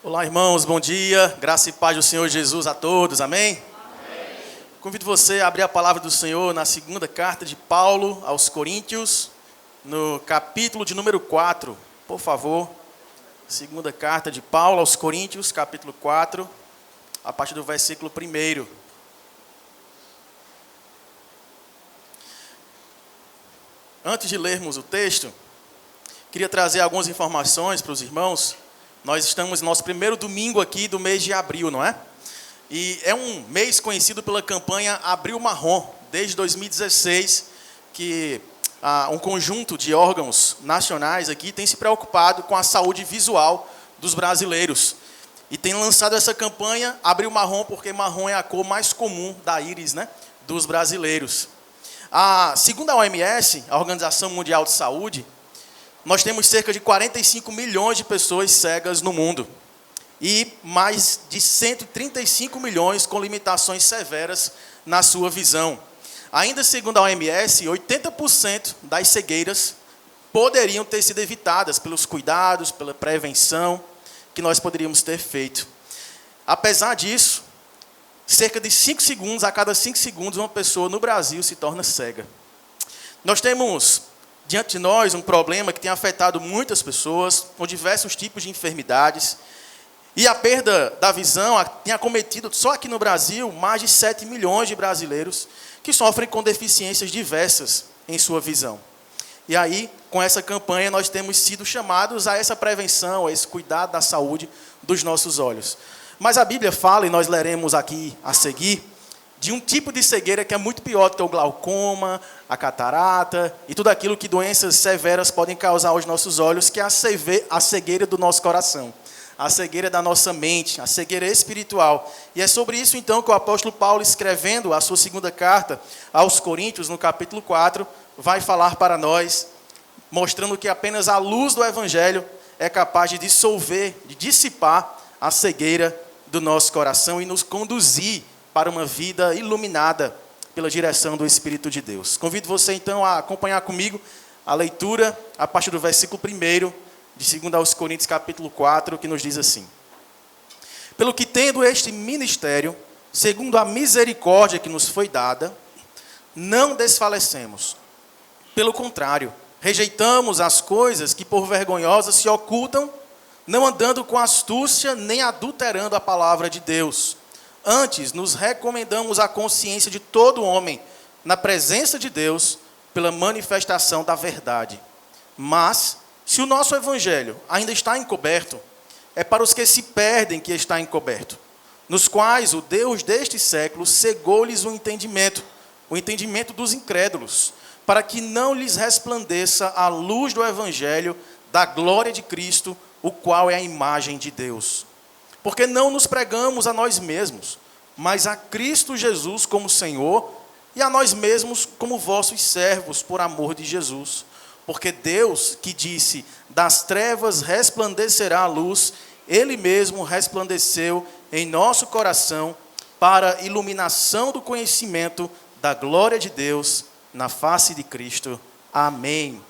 Olá, irmãos, bom dia. Graça e paz do Senhor Jesus a todos, amém? Amém. Convido você a abrir a palavra do Senhor na segunda carta de Paulo aos Coríntios, no capítulo de número 4, por favor. Segunda carta de Paulo aos Coríntios, capítulo 4, a partir do versículo 1. Antes de lermos o texto, queria trazer algumas informações para os irmãos. Nós estamos no nosso primeiro domingo aqui do mês de abril, não é? E é um mês conhecido pela campanha Abril Marrom, desde 2016, que um conjunto de órgãos nacionais aqui tem se preocupado com a saúde visual dos brasileiros. E tem lançado essa campanha Abril Marrom, porque marrom é a cor mais comum da íris, né, dos brasileiros. Segundo a OMS, a Organização Mundial de Saúde, nós temos cerca de 45 milhões de pessoas cegas no mundo e mais de 135 milhões com limitações severas na sua visão. Ainda segundo a OMS, 80% das cegueiras poderiam ter sido evitadas pelos cuidados, pela prevenção que nós poderíamos ter feito. Apesar disso, cerca de 5 segundos, a cada 5 segundos, uma pessoa no Brasil se torna cega. Nós temos diante de nós um problema que tem afetado muitas pessoas, com diversos tipos de enfermidades. E a perda da visão tem acometido, só aqui no Brasil, mais de 7 milhões de brasileiros que sofrem com deficiências diversas em sua visão. E aí, com essa campanha, nós temos sido chamados a essa prevenção, a esse cuidado da saúde dos nossos olhos. Mas a Bíblia fala, e nós leremos aqui a seguir, de um tipo de cegueira que é muito pior do que o glaucoma, a catarata e tudo aquilo que doenças severas podem causar aos nossos olhos, que é a cegueira do nosso coração, a cegueira da nossa mente, a cegueira espiritual. E é sobre isso, então, que o apóstolo Paulo, escrevendo a sua segunda carta aos Coríntios, no capítulo 4, vai falar para nós, mostrando que apenas a luz do Evangelho é capaz de dissolver, de dissipar a cegueira do nosso coração e nos conduzir para uma vida iluminada pela direção do Espírito de Deus. Convido você, então, a acompanhar comigo a leitura a partir do versículo 1 de 2 aos Coríntios, capítulo 4, que nos diz assim: Pelo que tendo este ministério, segundo a misericórdia que nos foi dada, não desfalecemos. Pelo contrário, rejeitamos as coisas que por vergonhosas se ocultam, não andando com astúcia, nem adulterando a palavra de Deus. Antes, nos recomendamos a consciência de todo homem, na presença de Deus, pela manifestação da verdade. Mas, se o nosso evangelho ainda está encoberto, é para os que se perdem que está encoberto, nos quais o Deus deste século cegou-lhes o entendimento dos incrédulos, para que não lhes resplandeça a luz do evangelho da glória de Cristo, o qual é a imagem de Deus. Porque não nos pregamos a nós mesmos, mas a Cristo Jesus como Senhor, e a nós mesmos como vossos servos, por amor de Jesus. Porque Deus, que disse, das trevas resplandecerá a luz, Ele mesmo resplandeceu em nosso coração, para a iluminação do conhecimento da glória de Deus, na face de Cristo. Amém.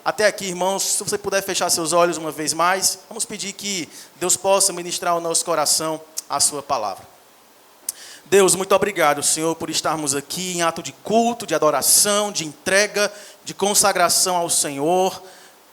Até aqui, irmãos, se você puder fechar seus olhos uma vez mais, vamos pedir que Deus possa ministrar ao nosso coração a sua palavra. Deus, muito obrigado, Senhor, por estarmos aqui em ato de culto, de adoração, de entrega, de consagração ao Senhor.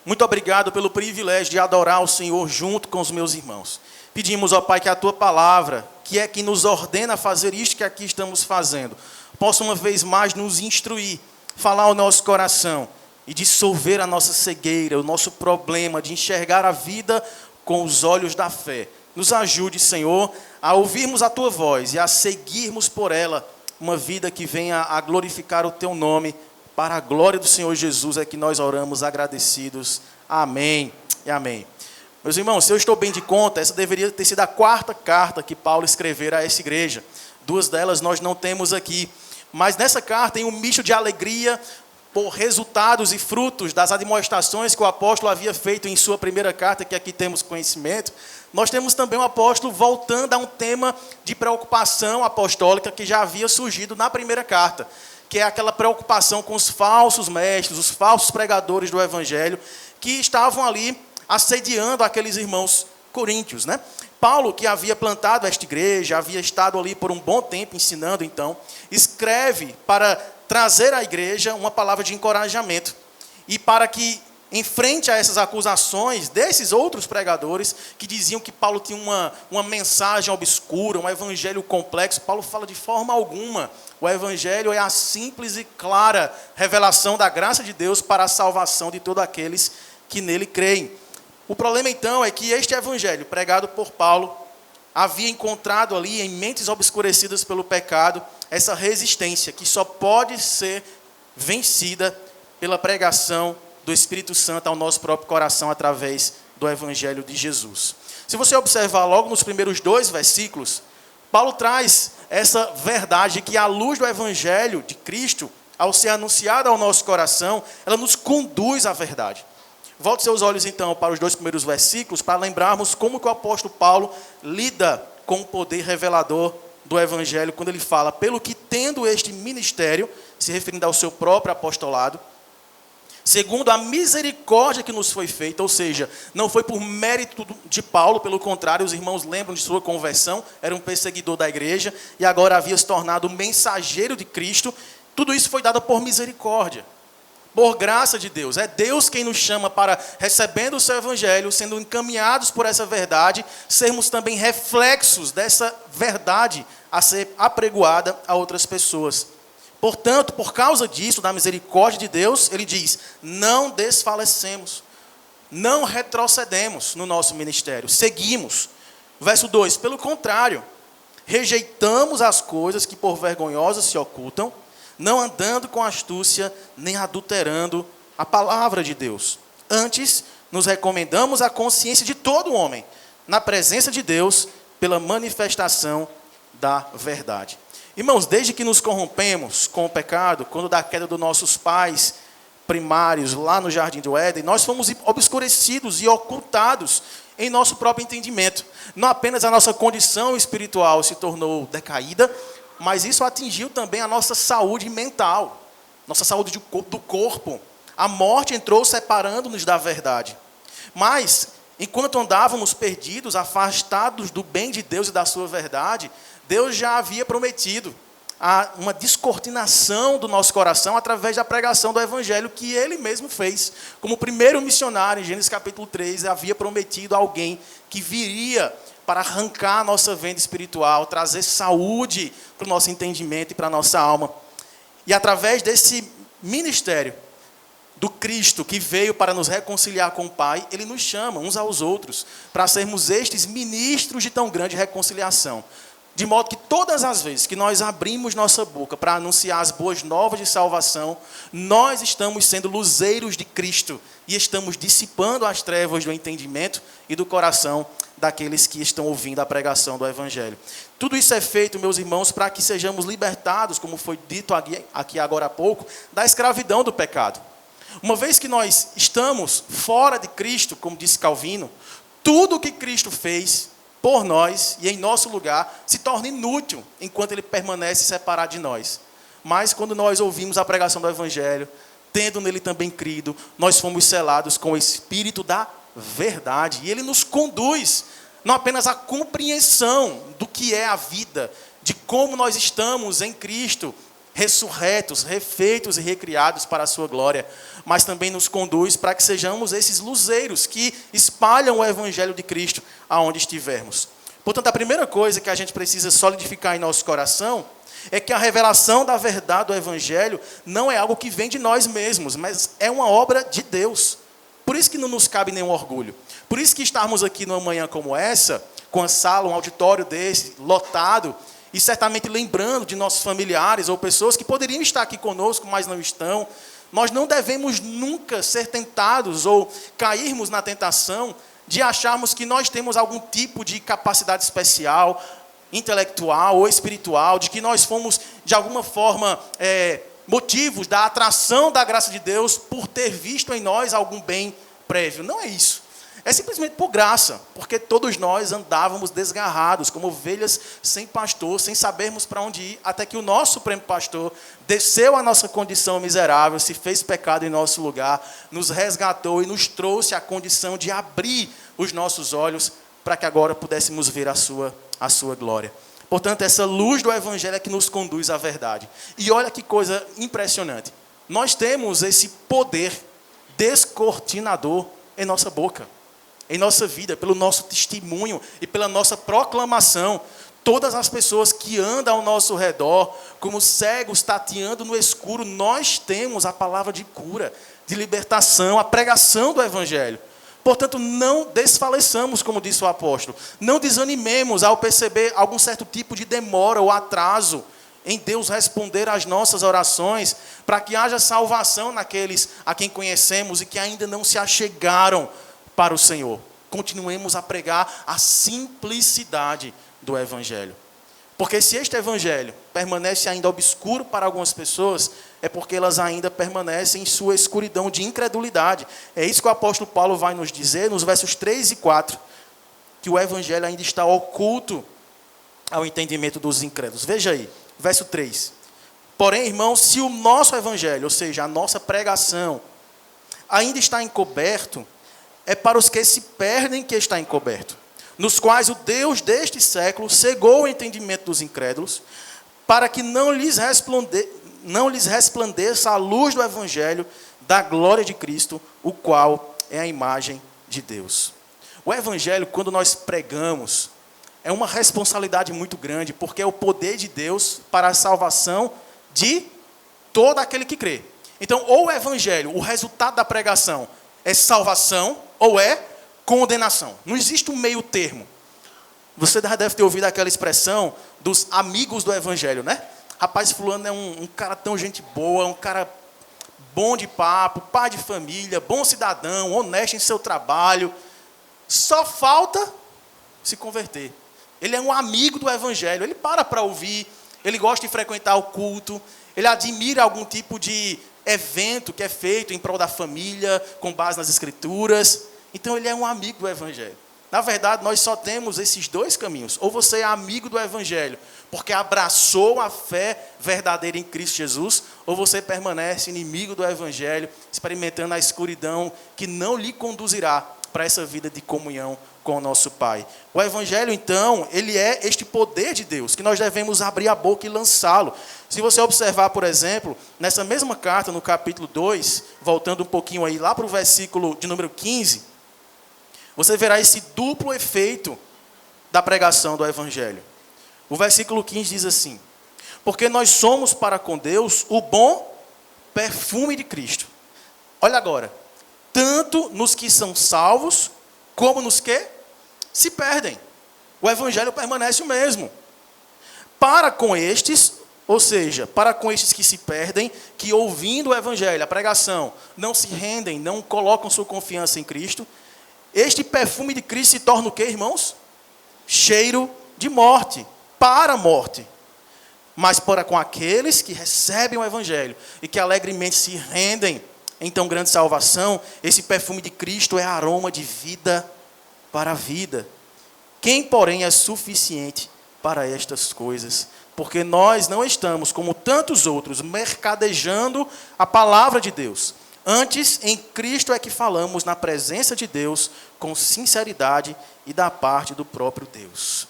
Muito obrigado pelo privilégio de adorar o Senhor junto com os meus irmãos. Pedimos, ó Pai, que a Tua palavra, que é que nos ordena fazer isto que aqui estamos fazendo, possa uma vez mais nos instruir, falar ao nosso coração, e dissolver a nossa cegueira, o nosso problema de enxergar a vida com os olhos da fé. Nos ajude, Senhor, a ouvirmos a Tua voz e a seguirmos por ela uma vida que venha a glorificar o Teu nome. Para a glória do Senhor Jesus é que nós oramos agradecidos. Amém e amém. Meus irmãos, se eu estou bem de conta, essa deveria ter sido a 4ª carta que Paulo escrevera a essa igreja. 2 delas nós não temos aqui. Mas nessa carta tem um misto de alegria por resultados e frutos das admoestações que o apóstolo havia feito em sua primeira carta, que aqui temos conhecimento. Nós temos também o apóstolo voltando a um tema de preocupação apostólica que já havia surgido na primeira carta, que é aquela preocupação com os falsos mestres, os falsos pregadores do evangelho, que estavam ali assediando aqueles irmãos Coríntios, né? Paulo, que havia plantado esta igreja, havia estado ali por um bom tempo ensinando, então, escreve para trazer à igreja uma palavra de encorajamento. E para que, em frente a essas acusações desses outros pregadores, que diziam que Paulo tinha uma mensagem obscura, um evangelho complexo, Paulo fala de forma alguma. O evangelho é a simples e clara revelação da graça de Deus para a salvação de todos aqueles que nele creem. O problema, então, é que este evangelho, pregado por Paulo, havia encontrado ali, em mentes obscurecidas pelo pecado, essa resistência que só pode ser vencida pela pregação do Espírito Santo ao nosso próprio coração através do evangelho de Jesus. Se você observar logo nos primeiros 2 versículos, Paulo traz essa verdade que a luz do evangelho de Cristo, ao ser anunciada ao nosso coração, ela nos conduz à verdade. Volte seus olhos, então, para os 2 primeiros versículos, para lembrarmos como que o apóstolo Paulo lida com o poder revelador do Evangelho, quando ele fala, pelo que tendo este ministério, se referindo ao seu próprio apostolado, segundo a misericórdia que nos foi feita, ou seja, não foi por mérito de Paulo, pelo contrário, os irmãos lembram de sua conversão, era um perseguidor da igreja, e agora havia se tornado mensageiro de Cristo, tudo isso foi dado por misericórdia. Por graça de Deus. É Deus quem nos chama para, recebendo o seu evangelho, sendo encaminhados por essa verdade, sermos também reflexos dessa verdade a ser apregoada a outras pessoas. Portanto, por causa disso, da misericórdia de Deus, ele diz, não desfalecemos, não retrocedemos no nosso ministério, seguimos. Verso 2, pelo contrário, rejeitamos as coisas que por vergonhosas se ocultam, não andando com astúcia, nem adulterando a palavra de Deus. Antes, nos recomendamos a consciência de todo homem, na presença de Deus, pela manifestação da verdade. Irmãos, desde que nos corrompemos com o pecado, quando da queda dos nossos pais primários, lá no Jardim do Éden, nós fomos obscurecidos e ocultados em nosso próprio entendimento. Não apenas a nossa condição espiritual se tornou decaída, mas isso atingiu também a nossa saúde mental, nossa saúde do corpo. A morte entrou separando-nos da verdade. Mas, enquanto andávamos perdidos, afastados do bem de Deus e da sua verdade, Deus já havia prometido uma descortinação do nosso coração através da pregação do Evangelho que Ele mesmo fez. Como primeiro missionário, em Gênesis capítulo 3, havia prometido a alguém que viria para arrancar a nossa venda espiritual, trazer saúde para o nosso entendimento e para a nossa alma. E através desse ministério do Cristo que veio para nos reconciliar com o Pai, Ele nos chama uns aos outros para sermos estes ministros de tão grande reconciliação. De modo que todas as vezes que nós abrimos nossa boca para anunciar as boas novas de salvação, nós estamos sendo luzeiros de Cristo e estamos dissipando as trevas do entendimento e do coração daqueles que estão ouvindo a pregação do Evangelho. Tudo isso é feito, meus irmãos, para que sejamos libertados, como foi dito aqui agora há pouco, da escravidão do pecado. Uma vez que nós estamos fora de Cristo, como disse Calvino, tudo o que Cristo fez por nós e em nosso lugar se torna inútil enquanto Ele permanece separado de nós. Mas quando nós ouvimos a pregação do Evangelho, tendo nele também crido, nós fomos selados com o Espírito da verdade. E Ele nos conduz não apenas à compreensão do que é a vida, de como nós estamos em Cristo, ressurretos, refeitos e recriados para a sua glória, mas também nos conduz para que sejamos esses luzeiros que espalham o Evangelho de Cristo aonde estivermos. Portanto, a primeira coisa que a gente precisa solidificar em nosso coração é que a revelação da verdade do Evangelho não é algo que vem de nós mesmos, mas é uma obra de Deus. Por isso que não nos cabe nenhum orgulho. Por isso que estarmos aqui numa manhã como essa, com a sala, um auditório desse, lotado, e certamente lembrando de nossos familiares ou pessoas que poderiam estar aqui conosco, mas não estão, nós não devemos nunca ser tentados ou cairmos na tentação de acharmos que nós temos algum tipo de capacidade especial, intelectual ou espiritual, de que nós fomos, de alguma forma, motivos da atração da graça de Deus por ter visto em nós algum bem prévio. Não é isso. É simplesmente por graça, porque todos nós andávamos desgarrados, como ovelhas sem pastor, sem sabermos para onde ir, até que o nosso Supremo Pastor desceu à nossa condição miserável, se fez pecado em nosso lugar, nos resgatou e nos trouxe a condição de abrir os nossos olhos para que agora pudéssemos ver a sua glória. Portanto, essa luz do Evangelho é que nos conduz à verdade. E olha que coisa impressionante. Nós temos esse poder descortinador em nossa boca, em nossa vida, pelo nosso testemunho e pela nossa proclamação. Todas as pessoas que andam ao nosso redor, como cegos tateando no escuro, nós temos a palavra de cura, de libertação, a pregação do Evangelho. Portanto, não desfaleçamos, como disse o apóstolo. Não desanimemos ao perceber algum certo tipo de demora ou atraso em Deus responder às nossas orações, para que haja salvação naqueles a quem conhecemos e que ainda não se achegaram para o Senhor. Continuemos a pregar a simplicidade do Evangelho. Porque se este Evangelho permanece ainda obscuro para algumas pessoas, é porque elas ainda permanecem em sua escuridão de incredulidade. É isso que o apóstolo Paulo vai nos dizer nos versos 3 e 4, que o Evangelho ainda está oculto ao entendimento dos incrédulos. Veja aí, verso 3. Porém, irmãos, se o nosso Evangelho, ou seja, a nossa pregação, ainda está encoberto, é para os que se perdem que está encoberto, nos quais o Deus deste século cegou o entendimento dos incrédulos, para que não lhes resplandeça a luz do Evangelho da glória de Cristo, o qual é a imagem de Deus. O Evangelho, quando nós pregamos, é uma responsabilidade muito grande, porque é o poder de Deus para a salvação de todo aquele que crê. Então, ou o Evangelho, o resultado da pregação, é salvação, ou é condenação. Não existe um meio termo. Você já deve ter ouvido aquela expressão dos amigos do Evangelho, né? Rapaz, fulano é um cara tão gente boa, um cara bom de papo, pai de família, bom cidadão, honesto em seu trabalho. Só falta se converter. Ele é um amigo do Evangelho. Ele para ouvir, ele gosta de frequentar o culto, ele admira algum tipo de evento que é feito em prol da família, com base nas Escrituras. Então, ele é um amigo do Evangelho. Na verdade, nós só temos esses dois caminhos. Ou você é amigo do Evangelho, porque abraçou a fé verdadeira em Cristo Jesus, ou você permanece inimigo do Evangelho, experimentando a escuridão que não lhe conduzirá para essa vida de comunhão com o nosso Pai. O Evangelho, então, ele é este poder de Deus, que nós devemos abrir a boca e lançá-lo. Se você observar, por exemplo, nessa mesma carta, no capítulo 2, voltando um pouquinho aí, lá para o versículo de número 15, você verá esse duplo efeito da pregação do Evangelho. O versículo 15 diz assim: porque nós somos para com Deus o bom perfume de Cristo. Olha agora, tanto nos que são salvos, como nos que se perdem. O Evangelho permanece o mesmo. Para com estes, ou seja, para com estes que se perdem, que ouvindo o Evangelho, a pregação, não se rendem, não colocam sua confiança em Cristo, este perfume de Cristo se torna o quê, irmãos? Cheiro de morte, para a morte. Mas para com aqueles que recebem o Evangelho e que alegremente se rendem em tão grande salvação, esse perfume de Cristo é aroma de vida para a vida. Quem, porém, é suficiente para estas coisas? Porque nós não estamos, como tantos outros, mercadejando a palavra de Deus. Antes, em Cristo é que falamos na presença de Deus, com sinceridade e da parte do próprio Deus.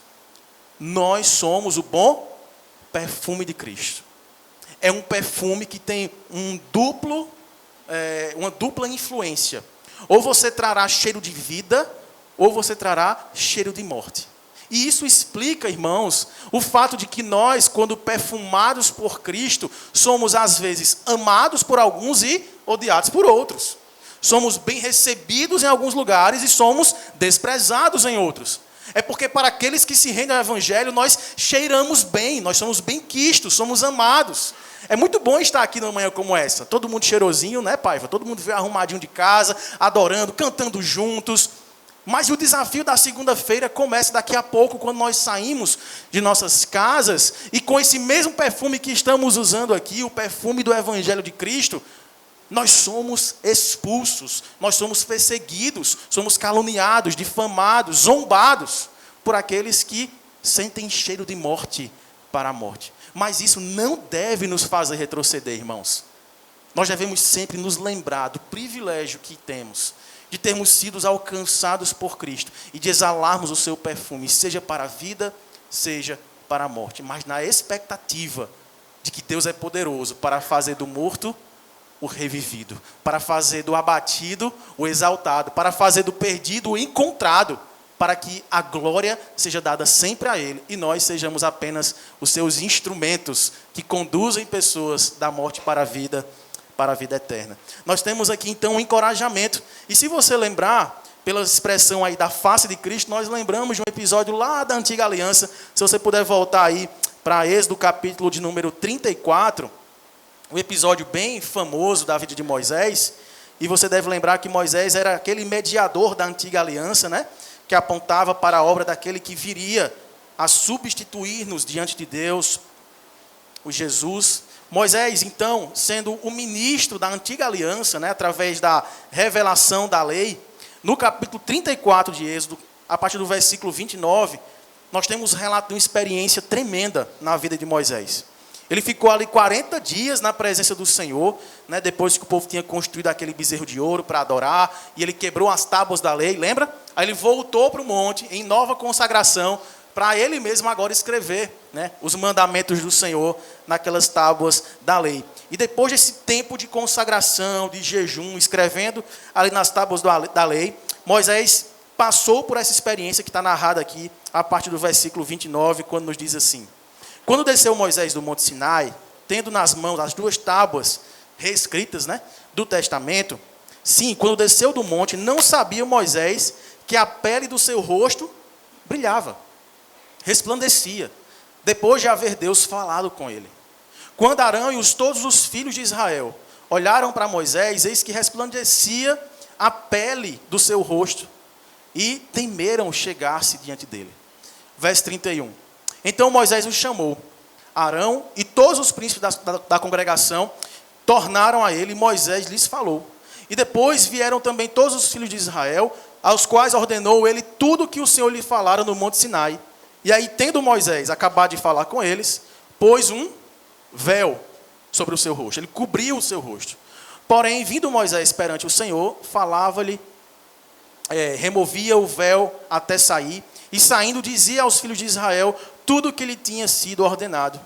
Nós somos o bom perfume de Cristo. É um perfume que tem uma dupla influência. Ou você trará cheiro de vida, ou você trará cheiro de morte. E isso explica, irmãos, o fato de que nós, quando perfumados por Cristo, somos às vezes amados por alguns e odiados por outros. Somos bem recebidos em alguns lugares e somos desprezados em outros. É porque para aqueles que se rendem ao Evangelho, nós cheiramos bem, nós somos bem-quistos, somos amados. É muito bom estar aqui numa manhã como essa. Todo mundo cheirosinho, né, Paiva? Todo mundo veio arrumadinho de casa, adorando, cantando juntos. Mas o desafio da segunda-feira começa daqui a pouco, quando nós saímos de nossas casas e com esse mesmo perfume que estamos usando aqui, o perfume do Evangelho de Cristo, nós somos expulsos, nós somos perseguidos, somos caluniados, difamados, zombados por aqueles que sentem cheiro de morte para a morte. Mas isso não deve nos fazer retroceder, irmãos. Nós devemos sempre nos lembrar do privilégio que temos de termos sido alcançados por Cristo e de exalarmos o seu perfume, seja para a vida, seja para a morte, mas na expectativa de que Deus é poderoso para fazer do morto o revivido, para fazer do abatido o exaltado, para fazer do perdido o encontrado, para que a glória seja dada sempre a Ele e nós sejamos apenas os seus instrumentos que conduzem pessoas da morte para a vida eterna. Nós temos aqui então um encorajamento, e se você lembrar, pela expressão aí da face de Cristo, nós lembramos de um episódio lá da Antiga Aliança. Se você puder voltar aí para Êxodo, capítulo de número 34, um episódio bem famoso da vida de Moisés, e você deve lembrar que Moisés era aquele mediador da Antiga Aliança, né? Que apontava para a obra daquele que viria a substituir-nos diante de Deus, o Jesus. Moisés, então, sendo o ministro da Antiga Aliança, né? Através da revelação da lei, no capítulo 34 de Êxodo, a partir do versículo 29, nós temos um relato de uma experiência tremenda na vida de Moisés. Ele ficou ali 40 dias na presença do Senhor, né, depois que o povo tinha construído aquele bezerro de ouro para adorar, e ele quebrou as tábuas da lei, lembra? Aí ele voltou para o monte, em nova consagração, para ele mesmo agora escrever, né, os mandamentos do Senhor naquelas tábuas da lei. E depois desse tempo de consagração, de jejum, escrevendo ali nas tábuas da lei, Moisés passou por essa experiência que está narrada aqui, a partir do versículo 29, quando nos diz assim: quando desceu Moisés do Monte Sinai, tendo nas mãos as 2 tábuas reescritas, né, do testamento, sim, quando desceu do monte, não sabia Moisés que a pele do seu rosto brilhava, resplandecia, depois de haver Deus falado com ele. Quando Arão e todos os filhos de Israel olharam para Moisés, eis que resplandecia a pele do seu rosto, e temeram chegar-se diante dele. Verso 31. Então Moisés os chamou. Arão e todos os príncipes da congregação tornaram a ele, e Moisés lhes falou. E depois vieram também todos os filhos de Israel, aos quais ordenou ele tudo o que o Senhor lhe falara no Monte Sinai. E aí, tendo Moisés acabado de falar com eles, pôs um véu sobre o seu rosto. Ele cobriu o seu rosto. Porém, vindo Moisés perante o Senhor, falava-lhe, removia o véu até sair, e saindo dizia aos filhos de Israel tudo o que lhe tinha sido ordenado.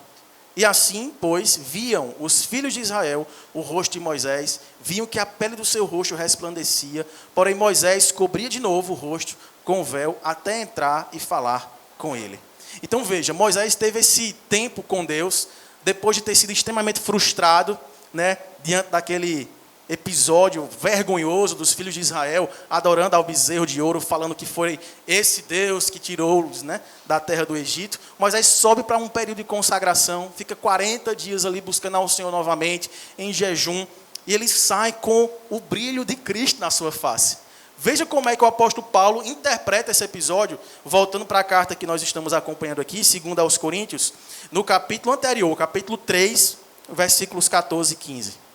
E assim, pois, viam os filhos de Israel o rosto de Moisés, viam que a pele do seu rosto resplandecia, porém Moisés cobria de novo o rosto com o véu até entrar e falar com ele. Então veja, Moisés teve esse tempo com Deus, depois de ter sido extremamente frustrado, né, diante daquele episódio vergonhoso dos filhos de Israel, adorando ao bezerro de ouro, falando que foi esse Deus que tirou-os, né, da terra do Egito. Moisés sobe para um período de consagração, fica 40 dias ali buscando ao Senhor novamente, em jejum, e ele sai com o brilho de Cristo na sua face. Veja como é que o apóstolo Paulo interpreta esse episódio, voltando para a carta que nós estamos acompanhando aqui, 2 aos Coríntios, no capítulo anterior, capítulo 3, versículos 14 e 15.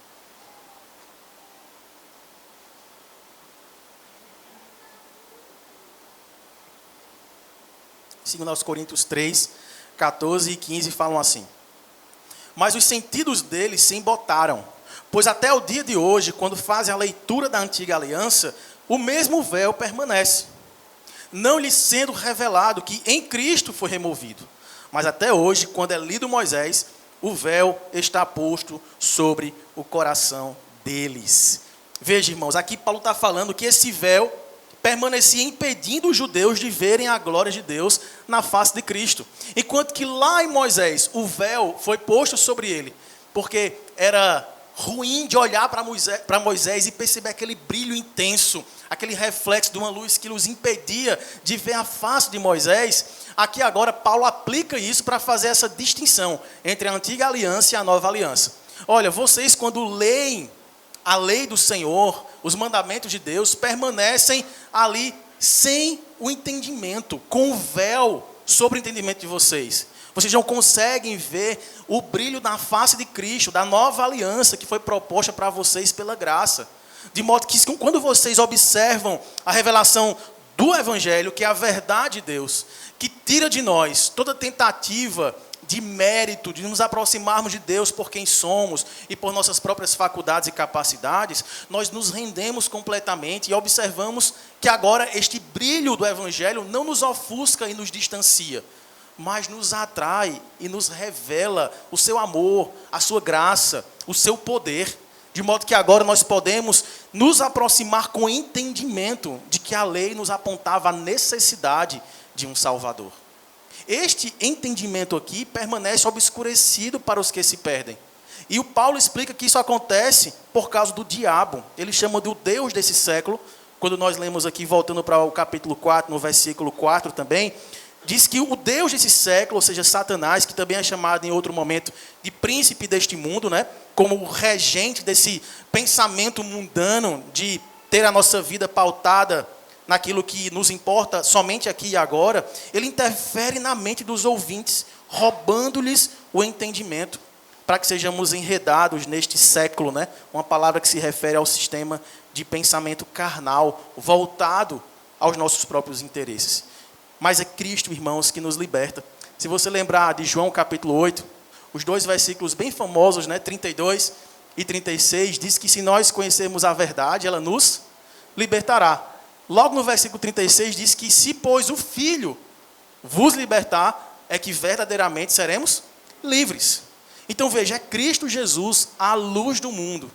2 Coríntios 3, 14 e 15 falam assim: mas os sentidos deles se embotaram, pois até o dia de hoje, quando fazem a leitura da antiga aliança, o mesmo véu permanece, não lhes sendo revelado que em Cristo foi removido. Mas até hoje, quando é lido Moisés, o véu está posto sobre o coração deles. Veja, irmãos, aqui Paulo está falando que esse véu permanecia impedindo os judeus de verem a glória de Deus na face de Cristo. Enquanto que lá em Moisés, o véu foi posto sobre ele, porque era ruim de olhar para Moisés e perceber aquele brilho intenso, aquele reflexo de uma luz que os impedia de ver a face de Moisés. Aqui agora Paulo aplica isso para fazer essa distinção entre a antiga aliança e a nova aliança. Olha, vocês quando leem a lei do Senhor, os mandamentos de Deus, permanecem ali sem o entendimento, com o véu sobre o entendimento de vocês. Vocês não conseguem ver o brilho na face de Cristo, da nova aliança que foi proposta para vocês pela graça. De modo que quando vocês observam a revelação do Evangelho, que é a verdade de Deus, que tira de nós toda tentativa de mérito, de nos aproximarmos de Deus por quem somos e por nossas próprias faculdades e capacidades, nós nos rendemos completamente e observamos que agora este brilho do Evangelho não nos ofusca e nos distancia, mas nos atrai e nos revela o seu amor, a sua graça, o seu poder, de modo que agora nós podemos nos aproximar com entendimento de que a lei nos apontava a necessidade de um Salvador. Este entendimento aqui permanece obscurecido para os que se perdem. E o Paulo explica que isso acontece por causa do diabo. Ele chama de o Deus desse século. Quando nós lemos aqui, voltando para o capítulo 4, no versículo 4 também, diz que o Deus desse século, ou seja, Satanás, que também é chamado em outro momento de príncipe deste mundo, né, como o regente desse pensamento mundano de ter a nossa vida pautada naquilo que nos importa somente aqui e agora, ele interfere na mente dos ouvintes, roubando-lhes o entendimento, para que sejamos enredados neste século, né? Uma palavra que se refere ao sistema de pensamento carnal, voltado aos nossos próprios interesses. Mas é Cristo, irmãos, que nos liberta. Se você lembrar de João capítulo 8, os dois versículos bem famosos, né? 32 e 36, diz que se nós conhecermos a verdade, ela nos libertará. Logo no versículo 36 diz que se, pois, o Filho vos libertar, é que verdadeiramente seremos livres. Então veja, é Cristo Jesus, a luz do mundo,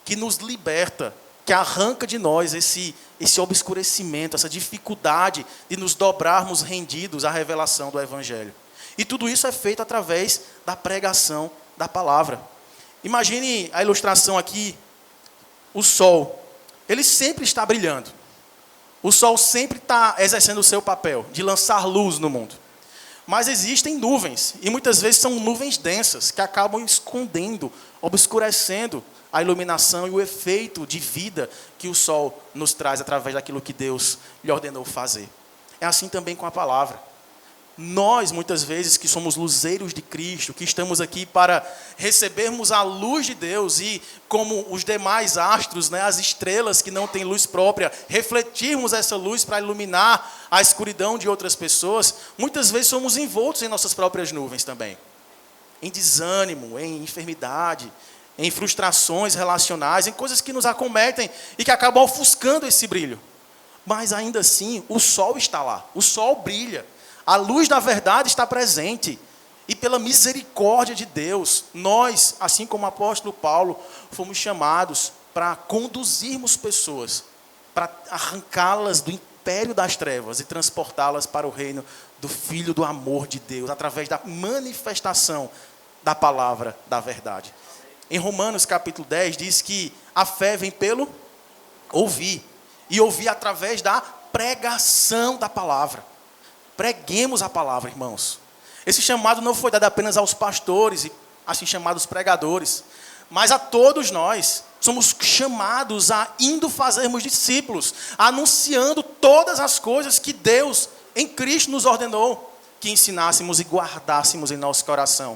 que nos liberta, que arranca de nós esse obscurecimento, essa dificuldade de nos dobrarmos rendidos à revelação do Evangelho. E tudo isso é feito através da pregação da palavra. Imagine a ilustração aqui, o sol. Ele sempre está brilhando. O sol sempre está exercendo o seu papel de lançar luz no mundo. Mas existem nuvens, e muitas vezes são nuvens densas, que acabam escondendo, obscurecendo a iluminação e o efeito de vida que o sol nos traz através daquilo que Deus lhe ordenou fazer. É assim também com a palavra. Nós, muitas vezes, que somos luzeiros de Cristo, que estamos aqui para recebermos a luz de Deus e, como os demais astros, né, as estrelas que não têm luz própria, refletirmos essa luz para iluminar a escuridão de outras pessoas, muitas vezes somos envoltos em nossas próprias nuvens também. Em desânimo, em enfermidade, em frustrações relacionais, em coisas que nos acometem e que acabam ofuscando esse brilho. Mas ainda assim, o sol está lá, o sol brilha. A luz da verdade está presente. E pela misericórdia de Deus, nós, assim como o apóstolo Paulo, fomos chamados para conduzirmos pessoas, para arrancá-las do império das trevas e transportá-las para o reino do Filho do amor de Deus, através da manifestação da palavra da verdade. Em Romanos capítulo 10 diz que a fé vem pelo ouvir, e ouvir através da pregação da palavra. Preguemos a palavra, irmãos. Esse chamado não foi dado apenas aos pastores e assim chamados pregadores, mas a todos nós. Somos chamados a indo fazermos discípulos, anunciando todas as coisas que Deus em Cristo nos ordenou que ensinássemos e guardássemos em nosso coração.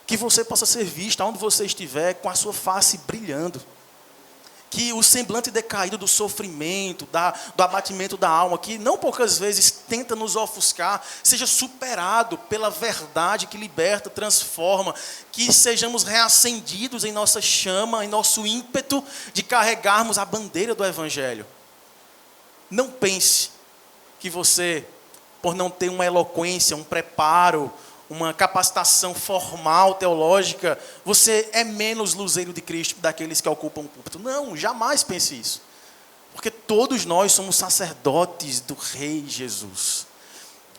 Que você possa ser visto aonde você estiver com a sua face brilhando. Que o semblante decaído do sofrimento, do abatimento da alma, que não poucas vezes tenta nos ofuscar, seja superado pela verdade que liberta, transforma, que sejamos reacendidos em nossa chama, em nosso ímpeto de carregarmos a bandeira do Evangelho. Não pense que você, por não ter uma eloquência, um preparo, uma capacitação formal, teológica, você é menos luzeiro de Cristo daqueles que ocupam o púlpito. Não, jamais pense isso. Porque todos nós somos sacerdotes do Rei Jesus.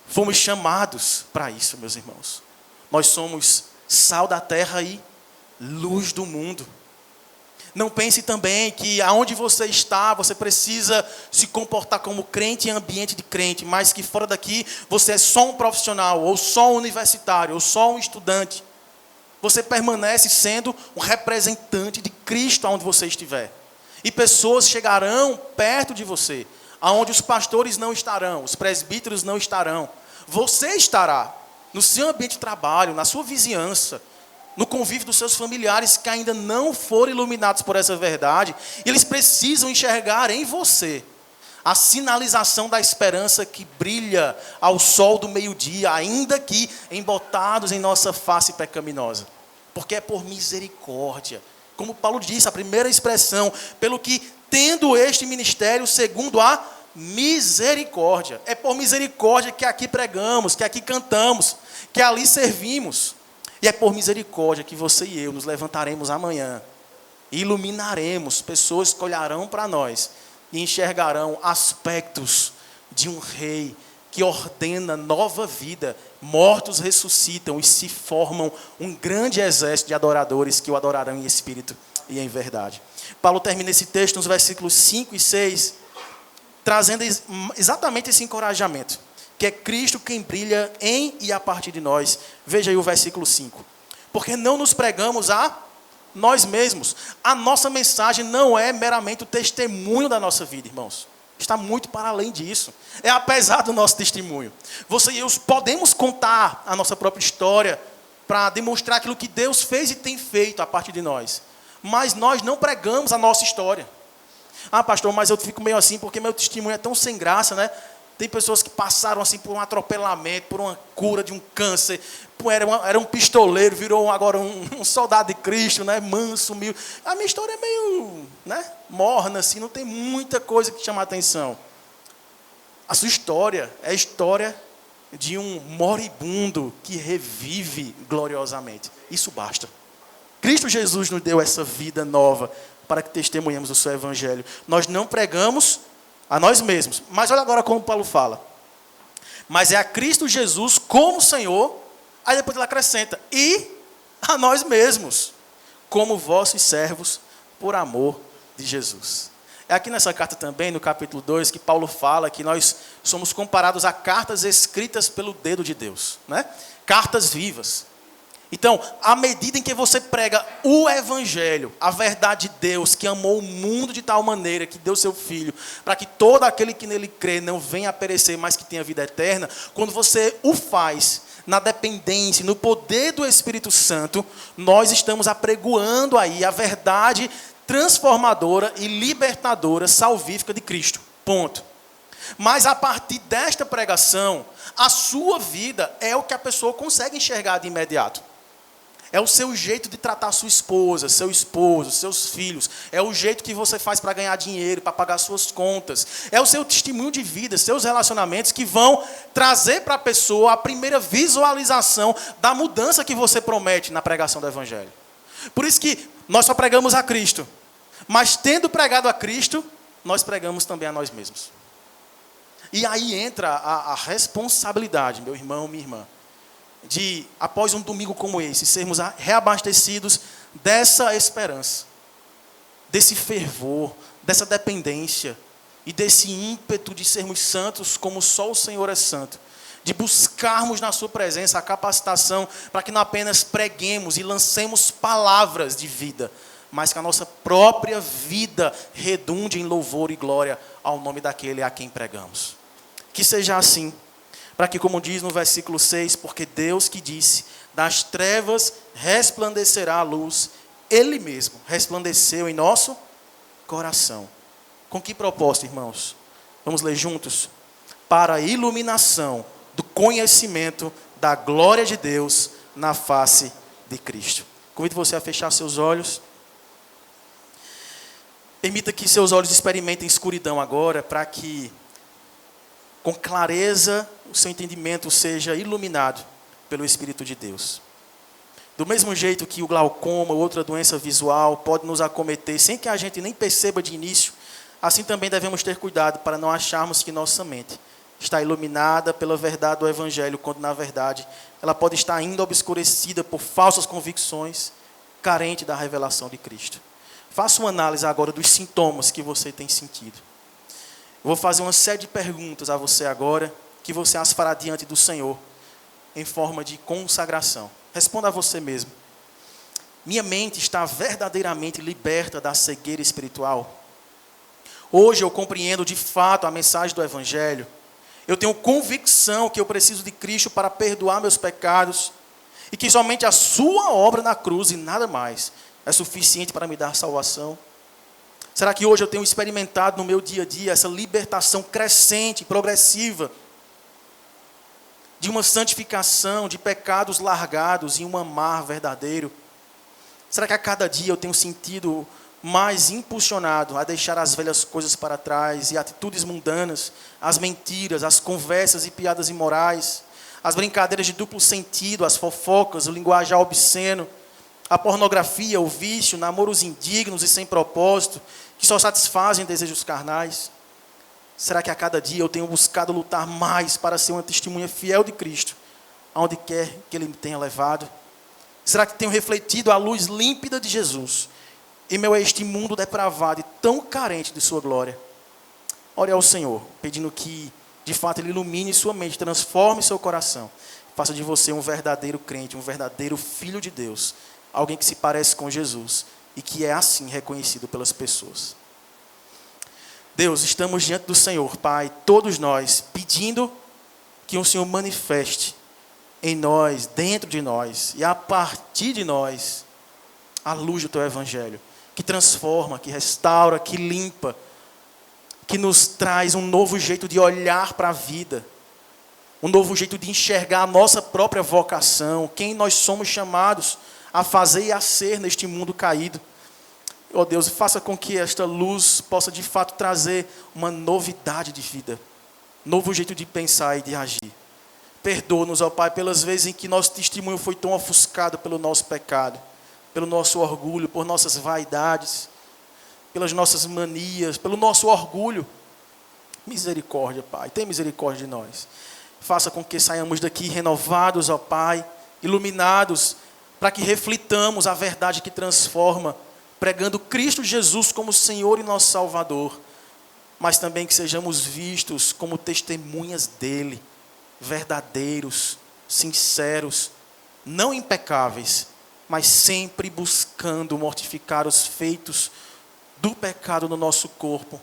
Fomos chamados para isso, meus irmãos. Nós somos sal da terra e luz do mundo. Não pense também que aonde você está, você precisa se comportar como crente em ambiente de crente, mas que fora daqui você é só um profissional, ou só um universitário, ou só um estudante. Você permanece sendo um representante de Cristo aonde você estiver. E pessoas chegarão perto de você, aonde os pastores não estarão, os presbíteros não estarão. Você estará no seu ambiente de trabalho, na sua vizinhança, no convívio dos seus familiares que ainda não foram iluminados por essa verdade, e eles precisam enxergar em você a sinalização da esperança que brilha ao sol do meio-dia, ainda que embotados em nossa face pecaminosa. Porque é por misericórdia. Como Paulo disse, a primeira expressão, pelo que tendo este ministério segundo a misericórdia. É por misericórdia que aqui pregamos, que aqui cantamos, que ali servimos. E é por misericórdia que você e eu nos levantaremos amanhã. E iluminaremos, pessoas que olharão para nós e enxergarão aspectos de um rei que ordena nova vida. Mortos ressuscitam e se formam um grande exército de adoradores que o adorarão em espírito e em verdade. Paulo termina esse texto nos versículos 5 e 6, trazendo exatamente esse encorajamento, que é Cristo quem brilha em e a partir de nós. Veja aí o versículo 5. Porque não nos pregamos a nós mesmos. A nossa mensagem não é meramente o testemunho da nossa vida, irmãos. Está muito para além disso. É apesar do nosso testemunho. Você e eu podemos contar a nossa própria história para demonstrar aquilo que Deus fez e tem feito a partir de nós. Mas nós não pregamos a nossa história. Ah, pastor, mas eu fico meio assim porque meu testemunho é tão sem graça, né? Tem pessoas que passaram assim por um atropelamento, por uma cura de um câncer, era um pistoleiro, virou agora um soldado de Cristo, né? Manso, humilde. A minha história é meio, né, morna, assim, não tem muita coisa que chama a atenção. A sua história é a história de um moribundo que revive gloriosamente. Isso basta. Cristo Jesus nos deu essa vida nova para que testemunhemos o seu evangelho. Nós não pregamos a nós mesmos. Mas olha agora como Paulo fala. Mas é a Cristo Jesus como Senhor. Aí depois ele acrescenta. E a nós mesmos. Como vossos servos por amor de Jesus. É aqui nessa carta também, no capítulo 2, que Paulo fala que nós somos comparados a cartas escritas pelo dedo de Deus. Né? Cartas vivas. Então, à medida em que você prega o Evangelho, a verdade de Deus, que amou o mundo de tal maneira, que deu seu Filho, para que todo aquele que nele crê não venha a perecer, mas que tenha vida eterna, quando você o faz na dependência, no poder do Espírito Santo, nós estamos apregoando aí a verdade transformadora e libertadora, salvífica de Cristo. Ponto. Mas a partir desta pregação, a sua vida é o que a pessoa consegue enxergar de imediato. É o seu jeito de tratar sua esposa, seu esposo, seus filhos. É o jeito que você faz para ganhar dinheiro, para pagar suas contas. É o seu testemunho de vida, seus relacionamentos que vão trazer para a pessoa a primeira visualização da mudança que você promete na pregação do Evangelho. Por isso que nós só pregamos a Cristo. Mas tendo pregado a Cristo, nós pregamos também a nós mesmos. E aí entra a responsabilidade, meu irmão, minha irmã, de, após um domingo como esse, sermos reabastecidos dessa esperança, desse fervor, dessa dependência e desse ímpeto de sermos santos como só o Senhor é santo, de buscarmos na sua presença a capacitação para que não apenas preguemos e lancemos palavras de vida, mas que a nossa própria vida redunde em louvor e glória ao nome daquele a quem pregamos. Que seja assim. Para que, como diz no versículo 6, porque Deus que disse, das trevas resplandecerá a luz, Ele mesmo resplandeceu em nosso coração. Com que propósito, irmãos? Vamos ler juntos? Para a iluminação do conhecimento da glória de Deus na face de Cristo. Convido você a fechar seus olhos. Permita que seus olhos experimentem escuridão agora, para que com clareza o seu entendimento seja iluminado pelo Espírito de Deus. Do mesmo jeito que o glaucoma ou outra doença visual pode nos acometer sem que a gente nem perceba de início, assim também devemos ter cuidado para não acharmos que nossa mente está iluminada pela verdade do Evangelho, quando na verdade ela pode estar ainda obscurecida por falsas convicções, carente da revelação de Cristo. Faça uma análise agora dos sintomas que você tem sentido. Eu vou fazer uma série de perguntas a você agora, que você as fará diante do Senhor, em forma de consagração. Responda a você mesmo. Minha mente está verdadeiramente liberta da cegueira espiritual? Hoje eu compreendo de fato a mensagem do Evangelho. Eu tenho convicção que eu preciso de Cristo para perdoar meus pecados, e que somente a sua obra na cruz e nada mais é suficiente para me dar salvação. Será que hoje eu tenho experimentado no meu dia a dia essa libertação crescente, progressiva, de uma santificação, de pecados largados e um amar verdadeiro? Será que a cada dia eu tenho sentido mais impulsionado a deixar as velhas coisas para trás e atitudes mundanas, as mentiras, as conversas e piadas imorais, as brincadeiras de duplo sentido, as fofocas, o linguajar obsceno, a pornografia, o vício, namoros indignos e sem propósito, que só satisfazem desejos carnais? Será que a cada dia eu tenho buscado lutar mais para ser uma testemunha fiel de Cristo, aonde quer que Ele me tenha levado? Será que tenho refletido a luz límpida de Jesus em meio a este mundo depravado e tão carente de sua glória? Ore ao Senhor, pedindo que, de fato, Ele ilumine sua mente, transforme seu coração, faça de você um verdadeiro crente, um verdadeiro filho de Deus, alguém que se parece com Jesus e que é assim reconhecido pelas pessoas. Deus, estamos diante do Senhor, Pai, todos nós, pedindo que o Senhor manifeste em nós, dentro de nós e a partir de nós, a luz do Teu Evangelho, que transforma, que restaura, que limpa, que nos traz um novo jeito de olhar para a vida, um novo jeito de enxergar a nossa própria vocação, quem nós somos chamados a fazer e a ser neste mundo caído. Ó Deus, faça com que esta luz possa de fato trazer uma novidade de vida, novo jeito de pensar e de agir. Perdoa-nos, ó Pai, pelas vezes em que nosso testemunho foi tão ofuscado pelo nosso pecado, pelo nosso orgulho, por nossas vaidades, pelas nossas manias, pelo nosso orgulho. Misericórdia, Pai, tem misericórdia de nós. Faça com que saiamos daqui renovados, ó Pai, iluminados, para que reflitamos a verdade que transforma, pregando Cristo Jesus como Senhor e nosso Salvador, mas também que sejamos vistos como testemunhas dEle, verdadeiros, sinceros, não impecáveis, mas sempre buscando mortificar os feitos do pecado no nosso corpo,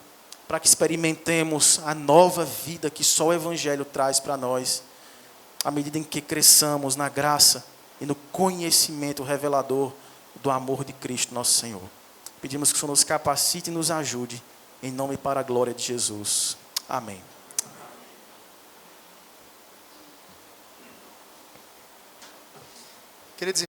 para que experimentemos a nova vida que só o Evangelho traz para nós, à medida em que cresçamos na graça e no conhecimento revelador do amor de Cristo, nosso Senhor. Pedimos que o Senhor nos capacite e nos ajude, em nome e para a glória de Jesus. Amém. Queridos